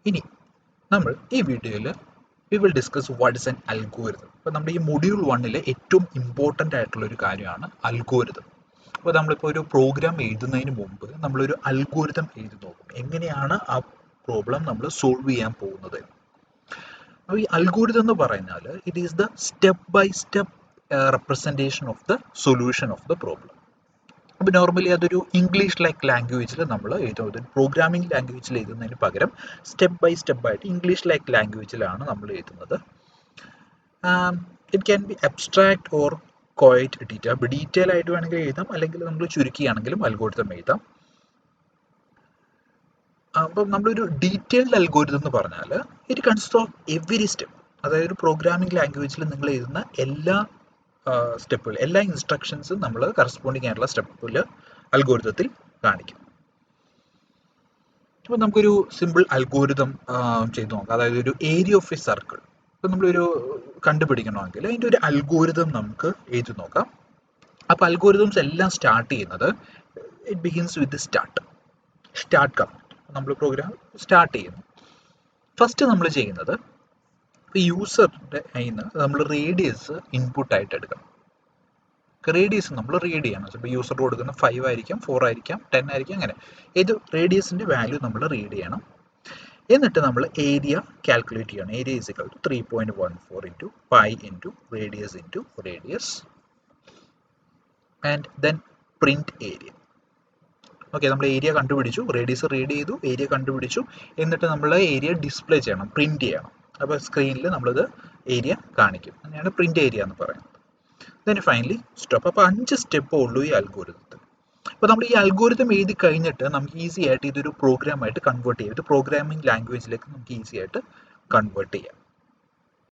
ഇനി നമ്മൾ ഈ വീഡിയോയിൽ we will discuss what is an algorithm. അപ്പോൾ നമ്മുടെ ഈ മൊഡ്യൂൾ 1 ഏറ്റവും ഇമ്പോർട്ടൻ്റ് ആയിട്ടുള്ള ഒരു കാര്യമാണ് അൽഗോരിതം. അപ്പോൾ നമ്മളിപ്പോൾ ഒരു പ്രോഗ്രാം എഴുതുന്നതിന് മുമ്പ് നമ്മളൊരു അൽഗോരിതം എഴുതി നോക്കും, എങ്ങനെയാണ് ആ പ്രോബ്ലം നമ്മൾ സോൾവ് ചെയ്യാൻ പോകുന്നത്. അപ്പോൾ ഈ അൽഗോരിതം എന്ന് പറഞ്ഞാൽ it is the step by step representation of the solution of the problem. അപ്പോൾ നോർമലി അതൊരു ഇംഗ്ലീഷ് ലൈക്ക് ലാംഗ്വേജിൽ നമ്മൾ എഴുതുന്നത്, പ്രോഗ്രാമിംഗ് ലാംഗ്വേജിൽ എഴുതുന്നതിന് പകരം സ്റ്റെപ്പ് ബൈ സ്റ്റെപ്പ് ആയിട്ട് ഇംഗ്ലീഷ് ലൈക്ക് ലാംഗ്വേജിലാണ് നമ്മൾ എഴുതുന്നത്. It can be abstract or quite detail. അപ്പോൾ ഡീറ്റെയിൽ ആയിട്ട് വേണമെങ്കിൽ എഴുതാം, അല്ലെങ്കിൽ നമ്മൾ ചുരുക്കിയാണെങ്കിലും അൽഗോരിതം എഴുതാം. അപ്പം നമ്മളൊരു ഡീറ്റെയിൽഡ് അൽഗോരിതം എന്ന് പറഞ്ഞാൽ it consist of every step. അതായത് ഒരു പ്രോഗ്രാമിംഗ് ലാംഗ്വേജിൽ നിങ്ങൾ എഴുതുന്ന എല്ലാ സ്റ്റെപ്പുകൾ, എല്ലാ ഇൻസ്ട്രക്ഷൻസും നമ്മൾ കറസ്പോണ്ടിങ് ആയിട്ടുള്ള സ്റ്റെപ്പിൽ അൽഗോരിതത്തിൽ കാണിക്കും. അപ്പോൾ നമുക്കൊരു സിമ്പിൾ അൽഗോരിതം ചെയ്തു നോക്കാം. അതായത് ഒരു ഏരിയ ഓഫ് എ സർക്കിൾ ഇപ്പോൾ നമ്മളൊരു കണ്ടുപിടിക്കണമെങ്കിൽ അതിൻ്റെ ഒരു അൽഗോരിതം നമുക്ക് എഴുതി നോക്കാം. അപ്പോൾ അൽഗോരിതംസ് എല്ലാം സ്റ്റാർട്ട് ചെയ്യുന്നത് it begins with start command. നമ്മൾ പ്രോഗ്രാം സ്റ്റാർട്ട് ചെയ്യുന്നു. ഫസ്റ്റ് നമ്മൾ ചെയ്യുന്നത് ഇപ്പോൾ യൂസറിൻ്റെ കയ്യിൽ നിന്ന് നമ്മൾ റേഡിയസ് ഇൻപുട്ടായിട്ട് എടുക്കണം. റേഡിയസ് നമ്മൾ റീഡ് ചെയ്യണം. ഇപ്പോൾ യൂസർ കൊടുക്കുന്ന 5 ആയിരിക്കാം, 4 ആയിരിക്കാം, 10 ആയിരിക്കാം, അങ്ങനെ ഏത് റേഡിയസിൻ്റെ വാല്യൂ നമ്മൾ റീഡ് ചെയ്യണം. എന്നിട്ട് നമ്മൾ ഏരിയ കാൽക്കുലേറ്റ് ചെയ്യണം. Area is equal to 3.14 into pi into radius and then print area. Okay, നമ്മൾ ഏരിയ കണ്ടുപിടിച്ചു, റേഡിയസ് റീഡ് ചെയ്തു, ഏരിയ കണ്ടുപിടിച്ചു. എന്നിട്ട് നമ്മൾ ഏരിയ ഡിസ്പ്ലേ ചെയ്യണം, പ്രിൻറ്റ് ചെയ്യണം. അപ്പോൾ സ്ക്രീനിൽ നമ്മളത് ഏരിയ കാണിക്കും. അങ്ങനെയാണ് പ്രിൻറ്റ് ഏരിയ എന്ന് പറയുന്നത്. Then finally stop. അപ്പോൾ 5 സ്റ്റെപ്പേ ഉള്ളൂ ഈ അൽഗോരിതത്തിൽ. അപ്പോൾ നമ്മൾ ഈ അൽഗോരിതം എഴുതി കഴിഞ്ഞിട്ട് നമുക്ക് ഈസി ആയിട്ട് ഇതൊരു പ്രോഗ്രാമായിട്ട് കൺവേർട്ട് ചെയ്യാം. ഇത് പ്രോഗ്രാമിംഗ് ലാംഗ്വേജിലേക്ക് നമുക്ക് ഈസി ആയിട്ട് കൺവേർട്ട് ചെയ്യാം.